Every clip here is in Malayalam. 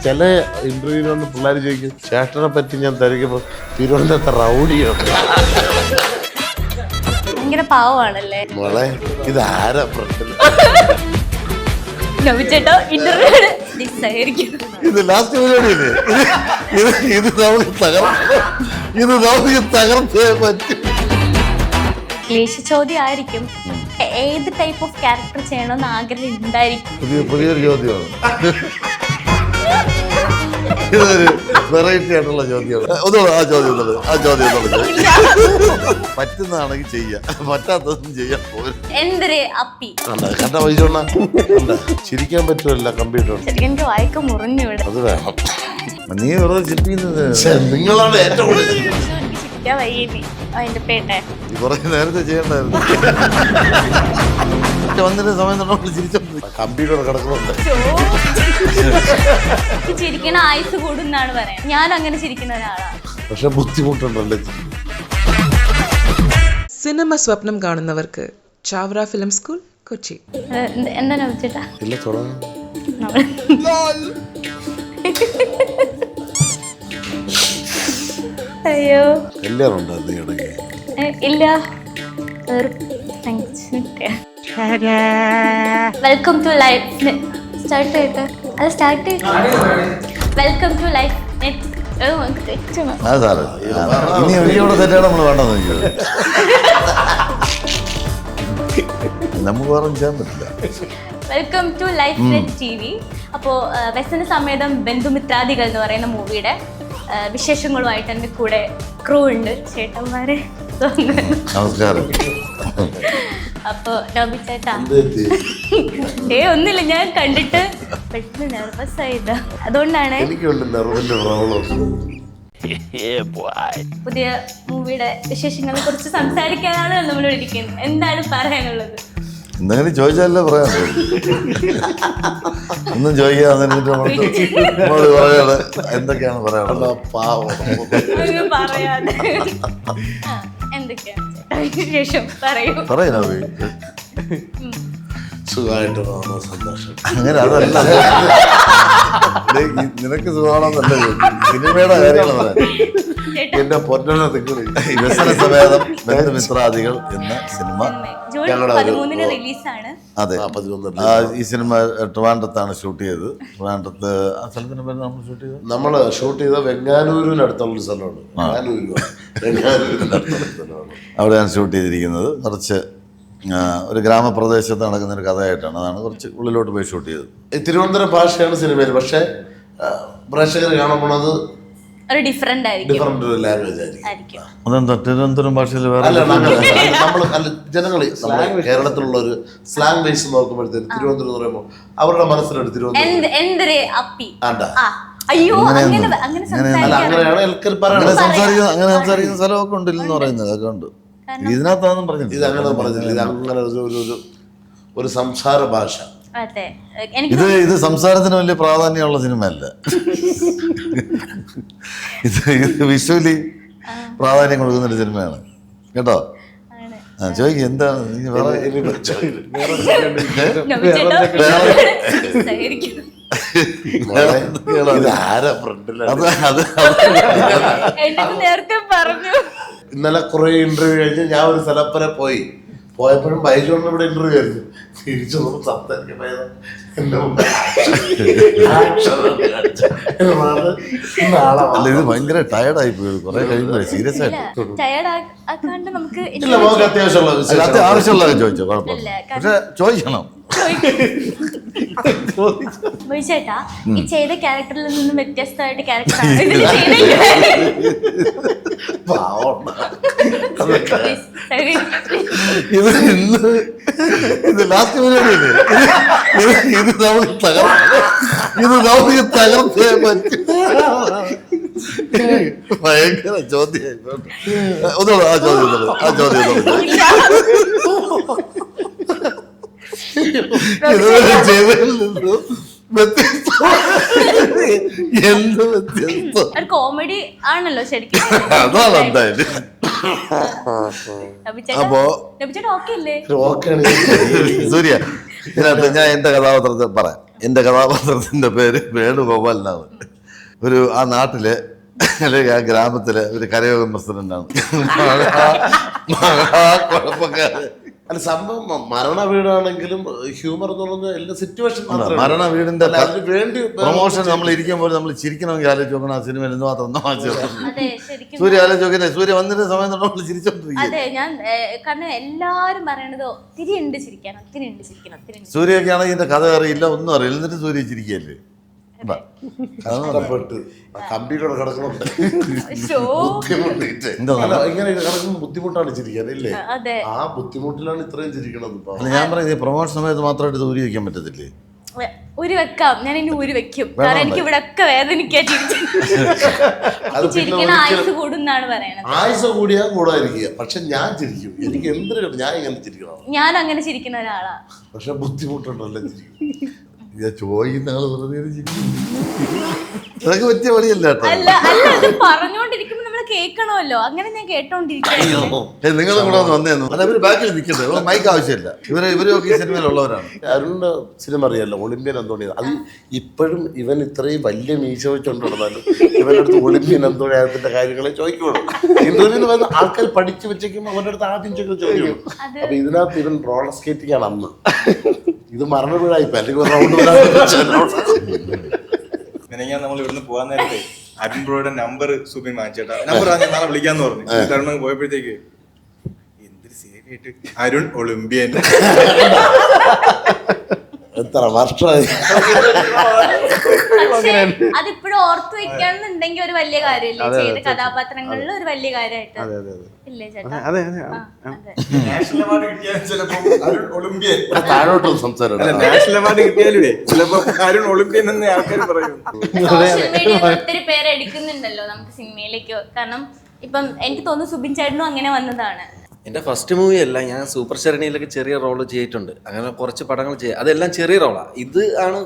ചില ഇന്റർവ്യൂവിൽ വന്ന് പിള്ളേർ ചോദിക്കും ചേട്ടനെ പറ്റി ഞാൻ തിരക്കുമ്പോൾ തിരുവനന്തപുരത്തെ റൗഡിയാണ്. ഭയങ്കര പാവമാണല്ലേ മോളെ ഇത് ആരാ പ്രശ്നം? ഇത് ലാസ്റ്റ് പരിപാടിയില്ലേ? ഇത് നമുക്ക് തകർത്തേ പറ്റും. ക്ലേശ ചോദ്യം ആയിരിക്കും. ഏത് ടൈപ്പ് ഓഫ് ക്യാരക്ടർ ചെയ്യണമെന്ന് ആഗ്രഹം ഉണ്ടായിരിക്കും. പുതിയൊരു ചോദ്യമാണ്. ഇതൊരു വെറൈറ്റി ആയിട്ടുള്ള ചോദ്യമാണ്. ആ ചോദ്യം പറ്റുന്നതാണെങ്കിൽ ചെയ്യാം, പറ്റാത്തതൊന്നും ചെയ്യാൻ പോലും. എന്തൊരു അപ്പി കണ്ട വൈകോണ ചിരിക്കാൻ പറ്റുമല്ല കമ്പ്യൂട്ടർ. എനിക്ക് വായിക്ക മുറിഞ്ഞൂടെ. അത് വേണം. നീ വെറുതെ ചിരിപ്പിക്കുന്നത് നിങ്ങളാണ് ഏറ്റവും കൂടുതൽ. അതിന്റെ പേട്ടെ കുറച്ച് നേരത്തെ ചെയ്യണ്ടായിരുന്നു. വന്നിട്ട് സമയം നമ്മൾ ചിരിച്ച കമ്പ്യൂട്ടർ കിടക്കുന്നുണ്ട്. ചിരിക്കണ ആയുസ് കൂടുന്നാണ് പറയാൻ. ഞാൻ അങ്ങനെ ചിരിക്കുന്ന ഒരാളാണ്. പക്ഷെ ബുദ്ധിമുട്ടുണ്ടല്ലേ. സിനിമ സ്വപ്നം കാണുന്നവർക്ക് ചാവറ ഫിലിം സ്കൂൾ കൊച്ചി. എന്താ നവിച്ചേട്ടാ? ഇല്ല തുടങ്ങാം. അയ്യോ കല്യാണം ഉണ്ടായിരുന്നു ഈ ഇടയ്ക്ക്? ഇല്ല. Welcome to life. സ്റ്റാർട്ട് ചെയ്തിട്ട് അത് സ്റ്റാർട്ട് ചെയ്ത് വെൽക്കം ടു ലൈഫ്. സാറേ ഇനി ഇവിടെ തെറ്റാണ് നമ്മൾ വേണ്ടെന്ന് എനിക്ക്. നമുക്ക് വേറെ ചെയ്യാൻ പറ്റില്ല. Welcome to life net TV. അപ്പോൾ വ്യസന സമേതം ബന്ധുമിത്രാദികൾ എന്ന് പറയുന്ന മൂവിയുടെ വിശേഷങ്ങളുമായിട്ട് എൻ്റെ കൂടെ ക്രൂ ഉണ്ട്, ചേട്ടന്മാരെ. നമസ്കാരം. അപ്പൊ നബി ചേട്ടാ ഒന്നുമില്ല, ഞാൻ കണ്ടിട്ട് പെട്ടെന്ന് നെർവസ് ആയതാ, അതുകൊണ്ടാണ്. പുതിയ മൂവിയുടെ വിശേഷങ്ങളെ കുറിച്ച് സംസാരിക്കാനാണ് നമ്മൾ ഇരിക്കുന്നത്. എന്താണ് പറയാനുള്ളത്? എന്തെങ്കിലും ചോദിച്ചാലേ പറയാൻ. ഒന്നും ചോദിക്കാതെ എന്തൊക്കെയാണ് പറയാനുള്ളത്? പാവം പറയാതെ എന്തൊക്കെയാണ് വിശേഷം പറയൂ. പറയണോ? സുഖമായിട്ട് സന്തോഷം. അങ്ങനെ അതല്ല, നിനക്ക് സുഖമാണെന്നല്ല സിനിമയുടെ കാര്യങ്ങൾ പറയാൻ. എന്റെ പൊന്നണ തിങ്കളി വ്യസന സമേതം ബന്ധുമിത്രാദികൾ എന്ന സിനിമ റിലീസാണ്. അതെ, ഈ സിനിമ ട്രിവാൻഡ്രത്താണ് ഷൂട്ട് ചെയ്തത്. ട്രിവാൻഡ്രത്ത് ആ സ്ഥലത്തിന് പേര് നമ്മൾ ഷൂട്ട് ചെയ്ത വെങ്ങാനൂരിനടുത്തുള്ളൊരു സ്ഥലമാണ്. അവിടെയാണ് ഷൂട്ട് ചെയ്തിരിക്കുന്നത്. കുറച്ച് ഒരു ഗ്രാമപ്രദേശത്ത് നടക്കുന്നൊരു കഥയായിട്ടാണ്. അതാണ് കുറച്ച് ഉള്ളിലോട്ട് പോയി ഷൂട്ട് ചെയ്തത്. തിരുവനന്തപുരം ഭാഷയാണ് സിനിമയിൽ, പക്ഷേ പ്രേക്ഷകർ കാണാൻ പോണത് ഒരു ഡിഫറെന്റ് ലാംഗ്വേജ് ആയിരിക്കും. അതെന്താ തിരുവനന്തപുരം ഭാഷയിൽ വേറെ ജനങ്ങൾ കേരളത്തിലുള്ള ഒരു സ്ലാങ് ബേസ് നോക്കുമ്പോഴത്തേക്ക് തിരുവനന്തപുരം എന്ന് പറയുമ്പോൾ അവരുടെ മനസ്സിലുണ്ട് തിരുവനന്തപുരം. അങ്ങനെ സംസാരിക്കുന്ന സ്ഥലമൊക്കെ ഉണ്ടില്ലെന്ന് പറയുന്നത് അതൊക്കെ ഉണ്ട്. ഇതിനകത്താണെന്നും പറഞ്ഞില്ല. ഇത് അങ്ങനെ പറഞ്ഞില്ല. ഇത് അങ്ങനെ ഒരു സംസാര ഭാഷ. ഇത് സംസാരത്തിന് വലിയ പ്രാധാന്യമുള്ള സിനിമയല്ല. ഇത് വിഷ്വലി പ്രാധാന്യം കൊടുക്കുന്നൊരു സിനിമയാണ് കേട്ടോ. ചോദിക്കും എന്താണ് ഇന്നലെ കുറെ ഇന്റർവ്യൂ കഴിഞ്ഞ് ഞാൻ ഒരു സ്ഥലം വരെ പോയപ്പോഴും ബൈജോണിന് ഇവിടെ ഇന്റർവ്യൂ ആയിരുന്നു. തിരിച്ചു സംസാരിക്കാൻ ഇത് ഭയങ്കര ടയർഡായി പോയത് കുറെ കഴിയുമ്പോൾ. സീരിയസ് ആയിട്ട് ആവശ്യമുള്ള ചോദിച്ചോ, കുഴപ്പമില്ല. പക്ഷെ ചോദിക്കണം. ചേട്ടാ ഈ ചെയ്ത ക്യാരക്ടറിൽ നിന്നും വ്യത്യസ്തമായിട്ട് ക്യാരക്ടർ ഇത് ലാസ്റ്റ് പരിപാടിയല്ലേ? ഇത് നമുക്ക് തകർത്തേ പറ്റും. ഭയങ്കര ചോദ്യമായി. ആ ചോദ്യം എന്ത് വ്യത്യസ്തം. കോമഡി ആണല്ലോ ശരിക്കും. അതാണ് എന്തായാലും. അപ്പോ സൂര്യ, ഇതിനകത്ത് ഞാൻ എന്റെ കഥാപാത്രത്തെ പറയാം. എൻ്റെ കഥാപാത്രത്തിൻ്റെ പേര് വേണുഗോപാൽ എന്നാണ്. ആ നാട്ടിലെ അല്ലെങ്കിൽ ആ ഗ്രാമത്തിലെ ഒരു കരയോഗം പ്രസിഡന്റാണ്. കുഴപ്പക്കാര്. അല്ല, സംഭവം മരണ വീടാണെങ്കിലും ഹ്യൂമർ എന്ന് പറഞ്ഞാൽ എല്ലാ സിറ്റുവേഷൻ മരണ വീടിന്റെ വേണ്ടി പ്രൊമോഷൻ നമ്മൾ ഇരിക്കുമ്പോൾ നമ്മൾ ചിരിക്കണമെങ്കിൽ ആലോചിച്ച് നോക്കണം. ആ സിനിമയിൽ എന്തുമാത്രം അതെ, ശരിക്കും സൂര്യ ആലോചിച്ച് നോക്കില്ലേ, സൂര്യ വന്നിട്ട് സമയം തൊട്ട് നമ്മൾ ചിരിച്ചോണ്ടിരിക്കും. അതെ, ഞാൻ കാരണം എല്ലാരും പറയണത് ഒത്തിരി ഉണ്ട് ചിരിക്കണം, ഒത്തിരി ഉണ്ട് ചിരിക്കണം, ഒത്തിരി ഉണ്ട്. സൂര്യയൊക്കെ ആണെങ്കിൽ ഇതിന്റെ കഥ അറിയില്ല, ഒന്നും അറിയില്ല, എന്നിട്ട് സൂര്യ ചിരിക്കല്ലേ. കഷ്ടപ്പെട്ട് കമ്പിയിലൂടെ കിടക്കണുണ്ട്. ഇങ്ങനെ കിടക്കുമ്പോൾ ബുദ്ധിമുട്ടാണ് ചിരിക്കാൻ അല്ലേ? ആ ബുദ്ധിമുട്ടിലാണ് ഇത്രയും ചിരിക്കണത്. ഞാൻ പറയുന്നത് പ്രൊമോഷൻ സമയത്ത് മാത്രമായിട്ട് ഊരി വയ്ക്കാൻ പറ്റത്തില്ലേ? ഊരി വെക്കാം, ഞാൻ ഇനി ഊരി വെക്കും. കാരണം എനിക്ക് ഇവിടെ ഒക്കെ വേദനിക്കാൻ ചിരിക്കണ ആയുസ് കൂടുന്നാണ് പറയണത്. ആയുസ് കൂടിയാ കൂടാതിരിക്കുക, പക്ഷെ ഞാൻ ചിരിക്കും. എനിക്ക് എന്തിനു ഞാൻ ഇങ്ങനെ ചിരിക്കണം. ഞാൻ അങ്ങനെ ചിരിക്കുന്ന ഒരാളാ. പക്ഷെ ബുദ്ധിമുട്ടുണ്ടല്ലോ ചിരിക്കും. ചോദിക്കുന്ന ആള് വെറുതെ അതൊക്കെ പറ്റിയ പണിയല്ല കേട്ടോ. അല്ല അല്ല, അത് പറഞ്ഞോണ്ടിരിക്കുമ്പോ നമ്മള് കേൾക്കണമല്ലോ. അങ്ങനെ ഞാൻ കേട്ടോണ്ടിരിക്കുന്നു. നിങ്ങളും കൂടെ ഒന്ന് വന്നേന്നു. അല്ല, ഇവര് ബാക്കിൽ നിൽക്കട്ടെ, മൈക്ക് ആവശ്യമില്ല. ഇവരൊക്കെ ഈ സിനിമയിലുള്ളവരാണ്. അരുണിന്റെ സിനിമ അറിയാലോ, ഒളിമ്പ്യൻ അന്തോണി. അത് ഇപ്പോഴും ഇവൻ ഇത്രയും വലിയ മീശ വെച്ചോണ്ട് നടന്നാലും ഇവനടുത്ത് ഒളിമ്പ്യൻ അന്തോണിയത്തിന്റെ കാര്യങ്ങളെ ചോദിക്കുള്ളൂ. ഇന്റർവ്യൂവിൽ വന്ന് ആൾക്കാർ പഠിച്ചു വെച്ചേക്കുമ്പോൾ അവരുടെ അടുത്ത് ആദ്യം ചോദിക്കും. അപ്പൊ ഇതിനകത്ത് ഇവൻ റോളർ സ്കേറ്റിംഗ് ആണ് അന്ന്. ഇത് മരണ വീടായിപ്പോ അല്ലെങ്കിൽ നമ്മൾ ഇവിടുന്ന് പോകാൻ നേരത്തെ അരുൺ ബ്രോയുടെ നമ്പർ സുബിൻ വാങ്ങിച്ചേട്ടാ, നമ്പർ നാളെ വിളിക്കാന്ന് പറഞ്ഞു. തരുණ പോയപ്പോഴത്തേക്ക് എന്തൊരു സേവിയായിട്ട് അരുൺ ഒളിമ്പ്യൻ. എത്ര വർഷമായി. അതിപ്പോഴും ഓർത്തു വെക്കാന്നുണ്ടെങ്കിൽ ഒരു വലിയ കാര്യമല്ലേ? ചെയ്ത കഥാപാത്രങ്ങളിൽ ഒരു വലിയ കാര്യമായിട്ട് ഇല്ലേ ചേട്ടാ? നാഷണൽ അവാർഡ് കിട്ടിയാൽ ചിലപ്പോ അരുൺ ഒളിമ്പ്യൻ. താഴോട്ട് സംസാരം. നാഷണൽ അവാർഡ് കിട്ടിയാലേ ചിലപ്പോ അരുൺ ഒളിമ്പ്യൻ എന്ന് ആൾക്കാർ പറയും. സോഷ്യൽ മീഡിയയിൽ ഒത്തിരി പേര് എടുക്കുന്നുണ്ടല്ലോ നമുക്ക് സിനിമയിലേക്ക്. കാരണം ഇപ്പം എനിക്ക് തോന്നുന്നു സുബിൻ ചേട്ടനും അങ്ങനെ വന്നതാണ്. എൻ്റെ ഫസ്റ്റ് മൂവി അല്ല, ഞാൻ സൂപ്പർ ശരണിയിലൊക്കെ ചെറിയ റോള് ചെയ്തിട്ടുണ്ട്. അങ്ങനെ കുറച്ച് പടങ്ങൾ ചെയ്യാം, അതെല്ലാം ചെറിയ റോളാണ്. ഇത് ആണ്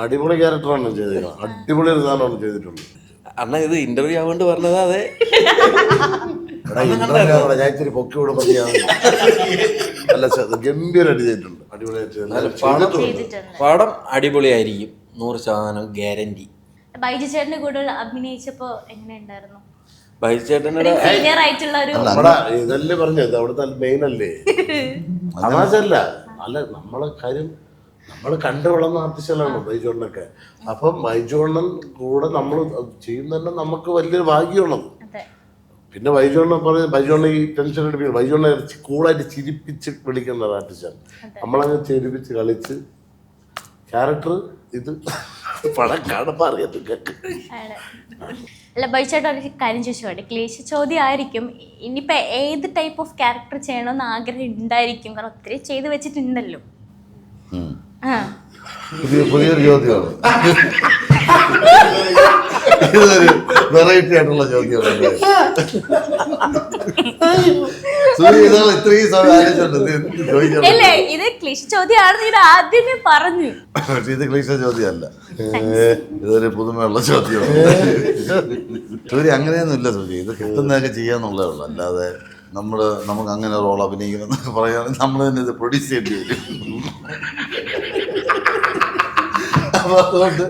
അടിപൊളി ക്യാരക്ടറാണ് ചെയ്തിട്ടുള്ളത്. അടിപൊളി ഒരു സാധനമാണ് ചെയ്തിട്ടുണ്ട്. അണ്ണാ ഇത് ഇന്റർവ്യൂ ആവേണ്ടി പറഞ്ഞതാ. അതെ, ഞാൻ ഇത്തിരി പൊക്കി കൂടെ പറഞ്ഞാൽ നല്ല ഗംഭീരമായിട്ട് ചെയ്തിട്ടുണ്ട്. അടിപൊളിയായിട്ട് പടം അടിപൊളിയായിരിക്കും, 100% ഗ്യാരണ്ടി. ബൈജു ചേട്ടന്റെ കൂടെ അഭിനയിച്ചപ്പോ എങ്ങനെ ഉണ്ടായിരുന്നു? ബൈജുചേട്ടനോട് സീനിയർ ആയിട്ടുള്ള ഒരു ഇതല്ലേ പറഞ്ഞത്, അവിടുത്തെ മെയിൻ അല്ലേ, തമാശല്ല. അല്ല, നമ്മളെ കാര്യം നമ്മൾ കണ്ടു വളർന്ന ആർട്ടിസ്റ്റുകളാണ് ബൈജുണ്ണൊക്കെ. അപ്പം ബൈജുണ്ണൻ കൂടെ നമ്മൾ ചെയ്യുന്നതന്നെ നമുക്ക് വലിയൊരു ഭാഗ്യമുള്ളത്. പിന്നെ ബൈജുണ്ണ പറഞ്ഞ ബൈജുണ്ണ ഈ ടെൻഷൻ എടുപ്പിക്കും. ബൈജുണ്ണ കൂളായിട്ട് ചിരിപ്പിച്ച് വിളിക്കുന്ന ആർട്ടിസ്റ്റാണ്. നമ്മളങ്ങ് ചിരിപ്പിച്ച് കളിച്ച് ക്യാരക്ടർ ഇത് പടം കാണുമ്പോൾ അറിയാം. അല്ല, ബൈച്ചേട്ടൻ ഒരു കാര്യം ചോദിച്ചോട്ടെ, ക്ലീശ ചോദ്യം ആയിരിക്കും. ഇനിയിപ്പോൾ ഏത് ടൈപ്പ് ഓഫ് ക്യാരക്ടർ ചെയ്യണമെന്ന് ആഗ്രഹം ഉണ്ടായിരിക്കും? കാരണം ഒത്തിരി ചെയ്ത് വെച്ചിട്ടുണ്ടല്ലോ. പുതിയൊരു ചോദ്യമാണ്. ഇതൊരു വെറൈറ്റി ആയിട്ടുള്ള ചോദ്യമാണ്. അല്ലേ, ഇത് ക്ലീശ ചോദ്യമാണെന്ന് ഇത് ആദ്യമേ പറഞ്ഞു. ഇത് ക്ലീശ ചോദ്യമല്ല, ഇതൊരു പുതുമയുള്ള ചോദ്യമാണ്. സൂര്യ അങ്ങനെയൊന്നും ഇല്ല സൂര്യ, ഇത് കിട്ടുന്നതൊക്കെ ചെയ്യാന്നുള്ളതേ ഉള്ളൂ. അല്ലാതെ നമുക്ക് അങ്ങനെ റോൾ അഭിനയിക്കണം എന്നൊക്കെ പറയുകയാണെങ്കിൽ നമ്മൾ തന്നെ ഇത് പ്രൊഡ്യൂസ് ചെയ്യേണ്ടി വരും. അപ്പൊ അതുകൊണ്ട്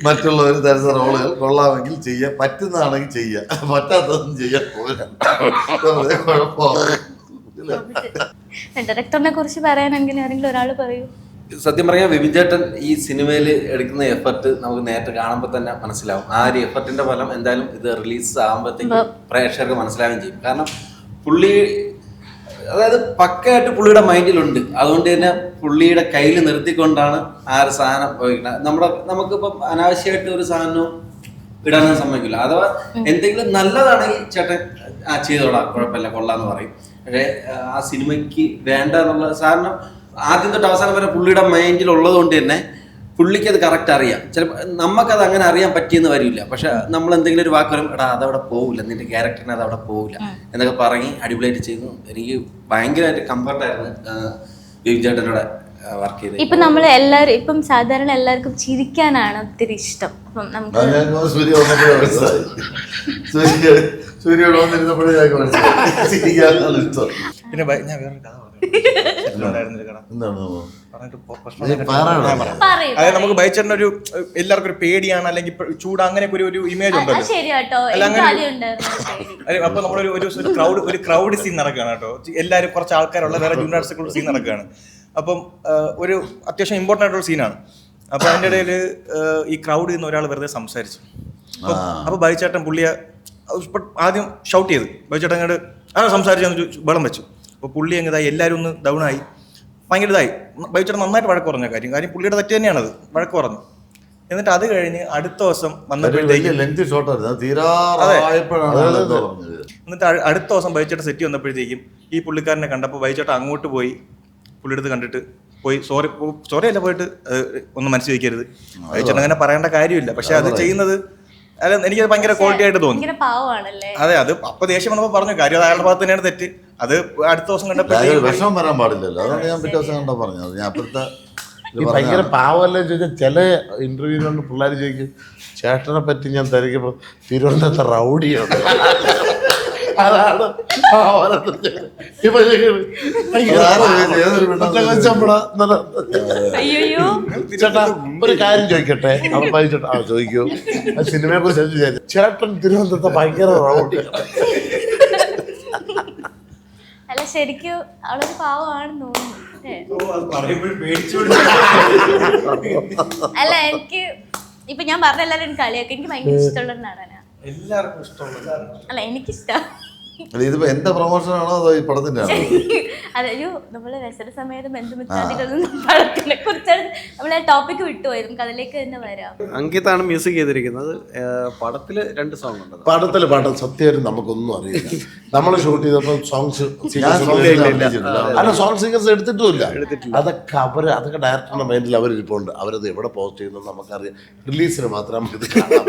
മറ്റുള്ളവർ തരുന്ന റോളുകൾ കൊള്ളാമെങ്കിൽ ചെയ്യാൻ പറ്റുന്നതാണെങ്കിൽ ചെയ്യാം, പറ്റാത്തതൊന്നും ചെയ്യാൻ പോരാ. ഡയറക്ടറിനെ കുറിച്ച് പറയാനെങ്കിൽ ആരെങ്കിലും ഒരാൾ പറയൂ. സത്യം പറയാൻ വിപിൻ ചേട്ടൻ ഈ സിനിമയിൽ എടുക്കുന്ന എഫർട്ട് നമുക്ക് നേരിട്ട് കാണുമ്പോൾ തന്നെ മനസ്സിലാവും. ആ ഒരു എഫർട്ടിന്റെ ഫലം എന്തായാലും ഇത് റിലീസ് ആകുമ്പോഴത്തേക്ക് പ്രേക്ഷകർക്ക് മനസ്സിലാവുകയും ചെയ്യും. കാരണം പുള്ളി അതായത് പക്കയായിട്ട് പുള്ളിയുടെ മൈൻഡിലുണ്ട്. അതുകൊണ്ട് തന്നെ പുള്ളിയുടെ കയ്യിൽ നിർത്തിക്കൊണ്ടാണ് ആ ഒരു സാധനം ഉപയോഗിക്കുന്നത്. നമുക്കിപ്പം അനാവശ്യമായിട്ട് ഒരു സാധനവും ഇടാനൊന്നും സമ്മതിക്കില്ല. അഥവാ എന്തെങ്കിലും നല്ലതാണെങ്കിൽ ചേട്ടൻ ചെയ്തോളാം, കുഴപ്പമില്ല, കൊള്ളാന്ന് പറയും. പക്ഷേ ആ സിനിമയ്ക്ക് വേണ്ട എന്നുള്ള സാധനം ആദ്യം തൊട്ട് അവസാനം വരെ പുള്ളിയുടെ മൈൻഡിൽ ഉള്ളത് കൊണ്ട് തന്നെ പുള്ളിക്ക് അത് കറക്റ്റ് അറിയാം. ചിലപ്പോൾ നമുക്കത് അങ്ങനെ അറിയാൻ പറ്റിയെന്ന് വരില്ല. പക്ഷെ നമ്മൾ എന്തെങ്കിലും ഒരു വാക്ക് പറയും, എടാ അതവിടെ പോവില്ല, നിന്റെ ക്യാരക്ടറിന് അത് അവിടെ പോവില്ല എന്നൊക്കെ പറഞ്ഞ് അടിപൊളിയായിട്ട് ചെയ്തു. എനിക്ക് ഭയങ്കരമായിട്ട് കംഫർട്ടായിരുന്നു വിപിൻ ചേട്ടനോട് വർക്ക് ചെയ്ത്. ഇപ്പം നമ്മൾ എല്ലാവരും ഇപ്പം സാധാരണ എല്ലാവർക്കും ചിരിക്കാനാണ് ഒത്തിരി ഇഷ്ടം. അപ്പം നമുക്ക് സൂര്യോട് വന്നിരുന്നപ്പോഴേ മനസ്സിലായി ചിരിക്കാനാണ് ഇഷ്ടം. പിന്നെ ഞാൻ വേറൊരു കഥ പറഞ്ഞു. ഉണ്ടായിരുന്നൊരു കട എന്താണ് പറഞ്ഞിട്ട് പറയൂ അതായത് നമുക്ക് ബൈച്ചേട്ടൻ ഒരു എല്ലാവർക്കും ഒരു പേടിയാണ് അല്ലെങ്കിൽ ചൂട് അങ്ങനെയൊക്കെ ഒരു ഇമേജ് ഉണ്ടല്ലോ. ശരി കേട്ടോ, എനിക്ക് ആദ്യം ഉണ്ടായിരുന്നു. അപ്പൊ നമ്മളൊരു ഒരു ക്രൗഡ് സീൻ നടക്കുകയാണ് കേട്ടോ. എല്ലാവരും കുറച്ച് ആൾക്കാരുള്ള വേറെ ജൂനിയർ ആർട്സ് സീൻ നടക്കുകയാണ്. അപ്പം ഒരു അത്യാവശ്യം ഇമ്പോർട്ടൻ്റ് ആയിട്ടുള്ള സീനാണ്. അപ്പൊ അതിൻ്റെ ഇടയിൽ ഈ ക്രൗഡിൽ നിന്ന് ഒരാൾ വെറുതെ സംസാരിച്ചു. അപ്പൊ ബൈച്ചേട്ടൻ പുള്ളിയെ ആദ്യം ഷൗട്ട് ചെയ്ത് ബൈച്ചേട്ടൻ അങ്ങോട്ട് സംസാരിച്ചു ബളം വെച്ചു. അപ്പോൾ പുള്ളി അങ്ങ് എല്ലാവരും ഒന്ന് ഡൗൺ ആയി, ഭയങ്കര ഇതായി. ബൈച്ചേട്ടൻ നന്നായിട്ട് വഴക്ക് പറഞ്ഞ കാര്യം പുള്ളിയുടെ തെറ്റ് തന്നെയാണത്, വഴക്ക് പറഞ്ഞു. എന്നിട്ട് അത് കഴിഞ്ഞ് അടുത്ത ദിവസം വന്നപ്പോഴത്തേക്ക് എന്നിട്ട് അടുത്ത ദിവസം ബൈച്ചേട്ടൻ സെറ്റ് വന്നപ്പോഴത്തേക്കും ഈ പുള്ളിക്കാരനെ കണ്ടപ്പോൾ ബൈച്ചേട്ടൻ അങ്ങോട്ട് പോയി പുള്ളിയെടുത്ത് കണ്ടിട്ട് പോയി സോറി അല്ല പോയിട്ട് ഒന്നും മനസ്സിൽ വയ്ക്കരുത്, ബൈച്ചേട്ടൻ അങ്ങനെ പറയേണ്ട കാര്യമില്ല. പക്ഷെ അത് ചെയ്യുന്നത് അല്ല, എനിക്ക് ഭയങ്കര ക്വാളിറ്റി ആയിട്ട് തോന്നി. അതെ, അത് അപ്പൊ ദേഷ്യം വന്നപ്പോ പറഞ്ഞു കാര്യം അത് അയാളുടെ ഭാഗത്ത് തന്നെയാണ് തെറ്റ്. അത് അടുത്ത ദിവസം കണ്ടപ്പോ വിഷമം വരാൻ പാടില്ലല്ലോ, അതാണ് ഞാൻ പിറ്റേ ദിവസം കണ്ടോ പറഞ്ഞത്. ഞാൻ അപ്പോഴത്തെ ഭയങ്കര പാവല്ലേ ചോദിച്ചാൽ ചില ഇന്റർവ്യൂവിലുണ്ട് പിള്ളേർ ചോദിക്കും ചേട്ടനെ പറ്റി ഞാൻ തിരക്കിയപ്പോൾ തിരുവനന്തപുരത്തെ റൗഡിയാണ്. അതാണ് ചേട്ടാ ഒരു കാര്യം ചോദിക്കട്ടെ, അവൻ ചോദിച്ചോട്ടെ. ചോദിക്കൂ. സിനിമയെ കുറിച്ച് ചേട്ടൻ തിരുവനന്തപുരത്തെ ഭയങ്കര റൗഡിയാണ്. അല്ല ശരിക്കും അവളൊരു പാവമാണെന്ന് തോന്നുന്നു. അല്ല എനിക്ക് ഇപ്പൊ ഞാൻ പറഞ്ഞ എല്ലാവരും എനിക്ക് കളിയൊക്കെ എനിക്ക് ഭയങ്കര ഇഷ്ടമുള്ള നടനാ. എല്ലാവർക്കും ഇഷ്ടമുള്ള അല്ല എനിക്കിഷ്ടം. ഇതിപ്പോ എന്റെ പ്രൊമോഷൻ ആണോ അതോ ഈ പടത്തിന്റെ ആണോ? അതൊരു നമ്മള് വ്യസന സമയത്ത് ബന്ധുമിത്രാദികൾ പടത്തിനെ കുറിച്ചാണ് നമ്മളെ ടോപ്പിക് വിട്ടുപോയി. നമുക്ക് അതിലേക്ക് തന്നെ വരാം. അങ്കിതാണ് മ്യൂസിക് ചെയ്തിരിക്കുന്നത്. പടത്തില് 2 സോങ് ഉണ്ട്. പടത്തില് പാട്ട് സത്യമായിട്ടും നമുക്കൊന്നും അറിയില്ല. നമ്മൾ ഷൂട്ട് ചെയ്തപ്പോൾ സോങ്സ് അല്ല സോങ് സിംഗേഴ്സ് എടുത്തിട്ടുമില്ല. അതൊക്കെ ഡയറക്ടറുടെ മൈൻഡിൽ അവരിരിപ്പുണ്ട്. അവരത് എവിടെ പോസ്റ്റ് ചെയ്യുന്നത് നമുക്കറിയാം. റിലീസിന് മാത്രം നമുക്കിത് കാണാം.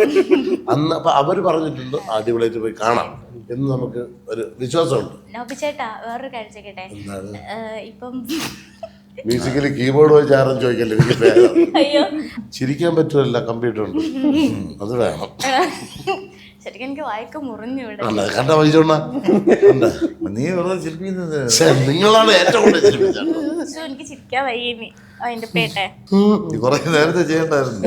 അന്ന് അപ്പൊ അവർ പറഞ്ഞിട്ടുണ്ട് അടിപൊളിയായിട്ട് പോയി കാണാം എന്ന് നമുക്ക് ഒരു വിശ്വാസമുണ്ട്. ചേട്ടാ വേറൊരു കാര്യം ചോദിക്കട്ടെ, ഇപ്പം മ്യൂസിക്കലി കീബോർഡ് വെച്ച് ആരും ചോദിക്കല്ലേ, എനിക്ക് പേര് അയ്യോ ചിരിക്കാൻ പറ്റുമല്ല, കമ്പ്യൂട്ടർ ഉണ്ട്, അത് വേണം. ശരിക്കും എനിക്ക് വായിക്ക മുറിഞ്ഞു ഇവിടെ. കണ്ട വൈജോണ്ണ നീ വെറുതെ ചിരിപ്പിക്കുന്നത് നിങ്ങളാണ് ഏറ്റവും കൂടുതൽ ചിരിപ്പിച്ചത്. എനിക്ക് ചിരിക്കാൻ വയ്യനി അതിന്റെ പേട്ടെ കുറെ നേരത്തെ ചെയ്യണ്ടായിരുന്നു.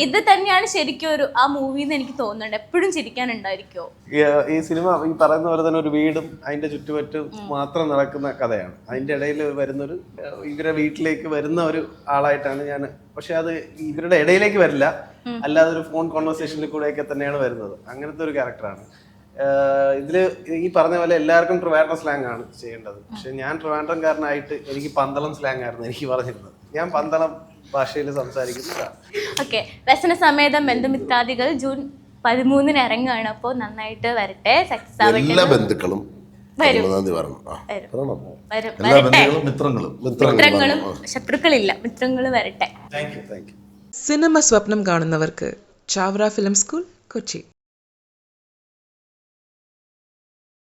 ഇത് തന്നെയാണ് ശരിക്കും ഒരു ആ മൂവിന്ന് എനിക്ക് തോന്നുന്നുണ്ട്. എപ്പോഴും ചിരിക്കാനുണ്ടായിരിക്കോ? ഈ സിനിമ ഈ പറയുന്ന പോലെ തന്നെ ഒരു വീടും അതിന്റെ ചുറ്റുപറ്റും മാത്രം നടക്കുന്ന കഥയാണ്. അതിന്റെ ഇടയിൽ വരുന്നൊരു ഇവരുടെ വീട്ടിലേക്ക് വരുന്ന ഒരു ആളായിട്ടാണ് ഞാൻ. പക്ഷെ അത് ഇവരുടെ ഇടയിലേക്ക് വരില്ല, അല്ലാതെ ഒരു ഫോൺ കോൺവെർസേഷനിൽ കൂടെയൊക്കെ തന്നെയാണ് വരുന്നത്. അങ്ങനത്തെ ഒരു ക്യാരക്ടറാണ് ഇതില്. ഈ പറഞ്ഞ പോലെ എല്ലാവർക്കും ട്രിവാൻഡ്രം സ്ലാങ് ആണ് ചെയ്യേണ്ടത്. പക്ഷെ ഞാൻ ട്രിവാൻഡ്രംകാരനായിട്ട് എനിക്ക് പന്തളം സ്ലാങ് ആയിരുന്നു എനിക്ക് പറഞ്ഞിരുന്നത്. ഞാൻ പന്തളം ഭാഷയിൽ സംസാരിക്കുന്നതാണ്. ഓക്കെ, വ്യസന സമേതം ബന്ധുമിത്രാദികൾ ജൂൺ 13 ഇറങ്ങുകയാണ്. അപ്പോൾ നന്നായിട്ട് വരട്ടെ, സക്സസ് ആവട്ടെ. എല്ലാ ബന്ധുക്കളും മിത്രങ്ങളും ശത്രുക്കളില്ല, മിത്രങ്ങൾ വരട്ടെ. സിനിമ സ്വപ്നം കാണുന്നവർക്ക് ചാവറ ഫിലിം സ്കൂൾ, കൊച്ചി.